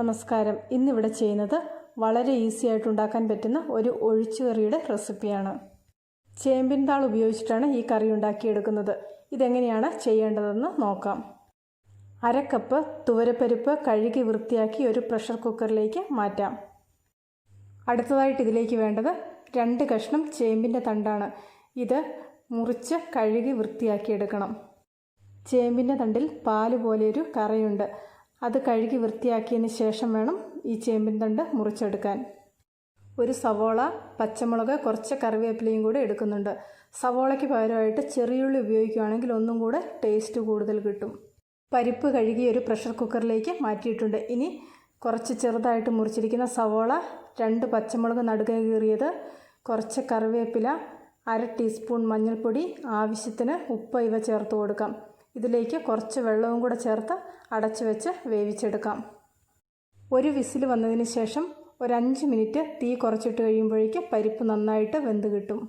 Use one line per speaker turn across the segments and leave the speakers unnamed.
നമസ്കാരം. ഇന്നിവിടെ ചെയ്യുന്നത് വളരെ ഈസി ആയിട്ട് ഉണ്ടാക്കാൻ പറ്റുന്ന ഒരു ഒഴിച്ചുകറിയുടെ റെസിപ്പിയാണ്. ചേമ്പിൻ താൾ ഉപയോഗിച്ചിട്ടാണ് ഈ കറി ഉണ്ടാക്കിയെടുക്കുന്നത്. ഇതെങ്ങനെയാണ് ചെയ്യേണ്ടതെന്ന് നോക്കാം. 1/2 കപ്പ് തുവരപ്പരിപ്പ് കഴുകി വൃത്തിയാക്കി ഒരു പ്രഷർ കുക്കറിലേക്ക് മാറ്റാം. അടുത്തതായിട്ട് ഇതിലേക്ക് വേണ്ടത് 2 കഷ്ണം ചേമ്പിൻ്റെ തണ്ടാണ്. ഇത് മുറിച്ച് കഴുകി വൃത്തിയാക്കിയെടുക്കണം. ചേമ്പിൻ്റെ തണ്ടിൽ പാല് പോലെയൊരു കറയുണ്ട്. അത് കഴുകി വൃത്തിയാക്കിയതിന് ശേഷം വേണം ഈ ചേമ്പിൻ തണ്ട് മുറിച്ചെടുക്കാൻ. ഒരു സവോള, പച്ചമുളക്, കുറച്ച് കറിവേപ്പിലയും കൂടെ എടുക്കുന്നുണ്ട്. സവോളയ്ക്ക് പകരമായിട്ട് ചെറിയുള്ളി ഉപയോഗിക്കുകയാണെങ്കിൽ ഒന്നും കൂടെ ടേസ്റ്റ് കൂടുതൽ കിട്ടും. പരിപ്പ് കഴുകി ഒരു പ്രഷർ കുക്കറിലേക്ക് മാറ്റിയിട്ടുണ്ട്. ഇനി കുറച്ച് ചെറുതായിട്ട് മുറിച്ചിരിക്കുന്ന സവോള, 2 പച്ചമുളക് നടുകെ കീറിയത്, കുറച്ച് കറിവേപ്പില, 1/2 ടീസ്പൂൺ മഞ്ഞൾപ്പൊടി, ആവശ്യത്തിന് ഉപ്പ് ഇവ ചേർത്ത് കൊടുക്കാം. ഇതിലേക്ക് കുറച്ച് വെള്ളവും കൂടെ ചേർത്ത് അടച്ചു വെച്ച് വേവിച്ചെടുക്കാം. ഒരു വിസിൽ വന്നതിന് ശേഷം ഒരു 5 മിനിറ്റ് തീ കുറച്ചിട്ട് കഴിയുമ്പോഴേക്ക് പരിപ്പ് നന്നായിട്ട് വെന്ത് കിട്ടും.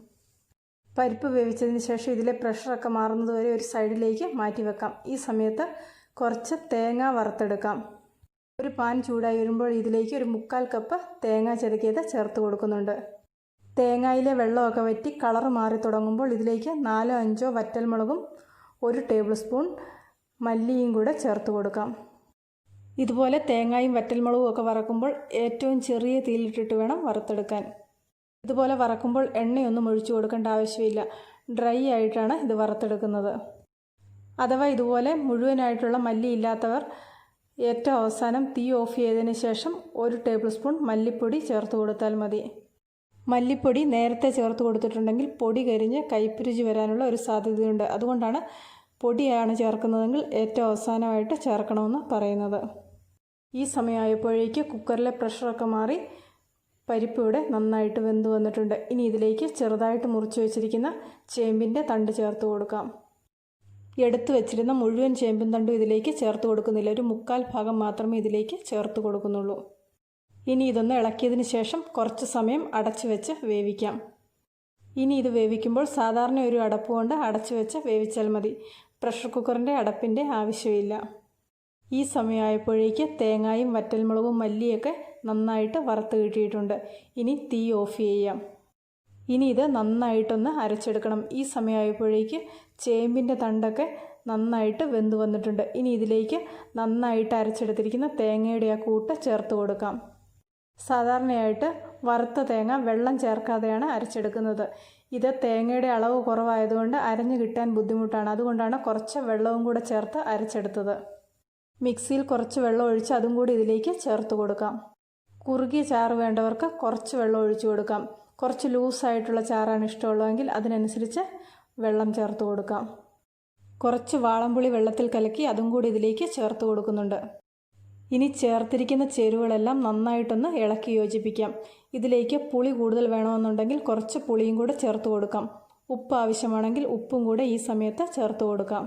പരിപ്പ് വേവിച്ചതിന് ശേഷം ഇതിലെ പ്രഷറൊക്കെ മാറുന്നതുവരെ ഒരു സൈഡിലേക്ക് മാറ്റി വെക്കാം. ഈ സമയത്ത് കുറച്ച് തേങ്ങ വറുത്തെടുക്കാം. ഒരു പാൻ ചൂടായി വരുമ്പോൾ ഇതിലേക്ക് ഒരു 1/4 കപ്പ് തേങ്ങ ചിരകിയത് ചേർത്ത് കൊടുക്കുന്നുണ്ട്. തേങ്ങയിലെ വെള്ളമൊക്കെ വറ്റി കളർ മാറി തുടങ്ങുമ്പോൾ ഇതിലേക്ക് 4-5 വറ്റൽമുളകും 1 ടേബിൾ സ്പൂൺ മല്ലിയും കൂടെ ചേർത്ത് കൊടുക്കാം. ഇതുപോലെ തേങ്ങയും വറ്റൽമുളകും ഒക്കെ വറക്കുമ്പോൾ ഏറ്റവും ചെറിയ തീയിലിട്ടിട്ട് വേണം വറുത്തെടുക്കാൻ. ഇതുപോലെ വറക്കുമ്പോൾ എണ്ണയൊന്നും ഒഴിച്ചു കൊടുക്കേണ്ട ആവശ്യമില്ല. ഡ്രൈ ആയിട്ടാണ് ഇത് വറുത്തെടുക്കുന്നത്. അഥവാ ഇതുപോലെ മുഴുവനായിട്ടുള്ള മല്ലി ഇല്ലാത്തവർ ഏറ്റവും അവസാനം തീ ഓഫ് ചെയ്തതിന് ശേഷം 1 ടേബിൾ സ്പൂൺ മല്ലിപ്പൊടി ചേർത്ത് കൊടുത്താൽ മതി. മല്ലിപ്പൊടി നേരത്തെ ചേർത്ത് കൊടുത്തിട്ടുണ്ടെങ്കിൽ പൊടി കരിഞ്ഞ് കയ്പുരുചി വരാനുള്ള ഒരു സാധ്യതയുണ്ട്. അതുകൊണ്ടാണ് പൊടിയാണ് ചേർക്കുന്നതെങ്കിൽ ഏറ്റവും അവസാനമായിട്ട് ചേർക്കണമെന്ന് പറയുന്നത്. ഈ സമയമായപ്പോഴേക്ക് കുക്കറിലെ പ്രഷറൊക്കെ മാറി പരിപ്പ് ഇവിടെ നന്നായിട്ട് വെന്ത് വന്നിട്ടുണ്ട്. ഇനി ഇതിലേക്ക് ചെറുതായിട്ട് മുറിച്ച് വെച്ചിരിക്കുന്ന ചേമ്പിൻ്റെ തണ്ട് ചേർത്ത് കൊടുക്കാം. എടുത്തു വെച്ചിരുന്ന മുഴുവൻ ചേമ്പിൻ തണ്ടും ഇതിലേക്ക് ചേർത്ത് കൊടുക്കുന്നില്ല. ഒരു 1/4 ഭാഗം മാത്രമേ ഇതിലേക്ക് ചേർത്ത് കൊടുക്കുന്നുള്ളൂ. ഇനി ഇതൊന്ന് ഇളക്കിയതിന് ശേഷം കുറച്ച് സമയം അടച്ചു വെച്ച് വേവിക്കാം. ഇനി ഇത് വേവിക്കുമ്പോൾ സാധാരണ ഒരു അടപ്പ് കൊണ്ട് അടച്ചു വെച്ച് വേവിച്ചാൽ മതി. പ്രഷർ കുക്കറിൻ്റെ അടപ്പിൻ്റെ ആവശ്യമില്ല. ഈ സമയമായപ്പോഴേക്ക് തേങ്ങയും വറ്റൽമുളകും മല്ലിയൊക്കെ നന്നായിട്ട് വറുത്ത് കിട്ടിയിട്ടുണ്ട്. ഇനി തീ ഓഫ് ചെയ്യാം. ഇനി ഇത് നന്നായിട്ടൊന്ന് അരച്ചെടുക്കണം. ഈ സമയമായപ്പോഴേക്ക് ചേമ്പിൻ്റെ തണ്ടൊക്കെ നന്നായിട്ട് വെന്ത് വന്നിട്ടുണ്ട്. ഇനി ഇതിലേക്ക് നന്നായിട്ട് അരച്ചെടുത്തിരിക്കുന്ന തേങ്ങയുടെ ആ കൂട്ട് ചേർത്ത് കൊടുക്കാം. സാധാരണയായിട്ട് വറുത്ത തേങ്ങ വെള്ളം ചേർക്കാതെയാണ് അരച്ചെടുക്കുന്നത്. ഇത് തേങ്ങയുടെ അളവ് കുറവായതുകൊണ്ട് അരഞ്ഞു കിട്ടാൻ ബുദ്ധിമുട്ടാണ്. അതുകൊണ്ടാണ് കുറച്ച് വെള്ളവും കൂടെ ചേർത്ത് അരച്ചെടുത്തത്. മിക്സിയിൽ കുറച്ച് വെള്ളം ഒഴിച്ച് അതും കൂടി ഇതിലേക്ക് ചേർത്ത് കൊടുക്കാം. കുറുകിയ ചാറ് വേണ്ടവർക്ക് കുറച്ച് വെള്ളം ഒഴിച്ചു കൊടുക്കാം. കുറച്ച് ലൂസായിട്ടുള്ള ചാറാണ് ഇഷ്ടമുള്ളതെങ്കിൽ അതിനനുസരിച്ച് വെള്ളം ചേർത്ത് കൊടുക്കാം. കുറച്ച് വാളംപുളി വെള്ളത്തിൽ കലക്കി അതും കൂടി ഇതിലേക്ക് ചേർത്ത് കൊടുക്കുന്നുണ്ട്. ഇനി ചേർത്തിരിക്കുന്ന ചേരുവകളെല്ലാം നന്നായിട്ടൊന്ന് ഇളക്കി യോജിപ്പിക്കാം. ഇതിലേക്ക് പുളി കൂടുതൽ വേണമെന്നുണ്ടെങ്കിൽ കുറച്ച് പുളിയും കൂടെ ചേർത്ത് കൊടുക്കാം. ഉപ്പ് ആവശ്യമാണെങ്കിൽ ഉപ്പും കൂടെ ഈ സമയത്ത് ചേർത്ത് കൊടുക്കാം.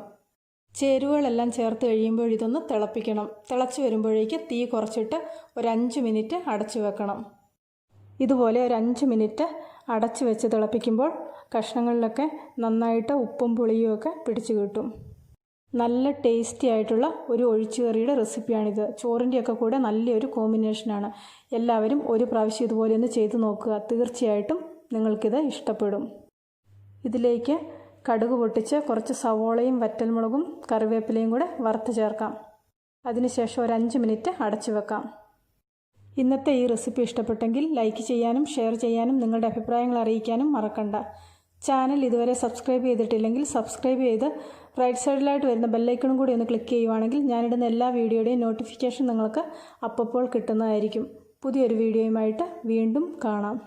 ചേരുവകളെല്ലാം ചേർത്ത് കഴിയുമ്പോൾ ഇതൊന്ന് തിളപ്പിക്കണം. തിളച്ച് വരുമ്പോഴേക്ക് തീ കുറച്ചിട്ട് ഒരു 5 മിനിറ്റ് അടച്ചു വെക്കണം. ഇതുപോലെ ഒരു 5 മിനിറ്റ് അടച്ചു വെച്ച് തിളപ്പിക്കുമ്പോൾ കഷ്ണങ്ങളിലൊക്കെ നന്നായിട്ട് ഉപ്പും പുളിയും ഒക്കെ പിടിച്ചു കിട്ടും. നല്ല ടേസ്റ്റി ആയിട്ടുള്ള ഒരു ഒഴിച്ചുകറിയുടെ റെസിപ്പിയാണിത്. ചോറിൻ്റെയൊക്കെ കൂടെ നല്ലൊരു കോമ്പിനേഷനാണ്. എല്ലാവരും ഒരു പ്രാവശ്യം ഇതുപോലെ ഒന്ന് ചെയ്ത് നോക്കുക. തീർച്ചയായിട്ടും നിങ്ങൾക്കിത് ഇഷ്ടപ്പെടും. ഇതിലേക്ക് കടുക് പൊട്ടിച്ച് കുറച്ച് സവോളയും വറ്റൽമുളകും കറിവേപ്പിലയും കൂടെ വറുത്ത് ചേർക്കാം. അതിനുശേഷം ഒരു 5 മിനിറ്റ് അടച്ചു വെക്കാം. ഇന്നത്തെ ഈ റെസിപ്പി ഇഷ്ടപ്പെട്ടെങ്കിൽ ലൈക്ക് ചെയ്യാനും ഷെയർ ചെയ്യാനും നിങ്ങളുടെ അഭിപ്രായങ്ങൾ അറിയിക്കാനും മറക്കണ്ട. ചാനൽ ഇതുവരെ സബ്സ്ക്രൈബ് ചെയ്തിട്ടില്ലെങ്കിൽ സബ്സ്ക്രൈബ് ചെയ്ത് റൈറ്റ് സൈഡിലായിട്ട് വരുന്ന ബെല്ലൈക്കണും കൂടി ഒന്ന് ക്ലിക്ക് ചെയ്യുവാണെങ്കിൽ ഞാനിടുന്ന എല്ലാ വീഡിയോയുടെയും നോട്ടിഫിക്കേഷൻ നിങ്ങൾക്ക് അപ്പോൾ കിട്ടുന്നതായിരിക്കും. പുതിയൊരു വീഡിയോയുമായിട്ട് വീണ്ടും കാണാം.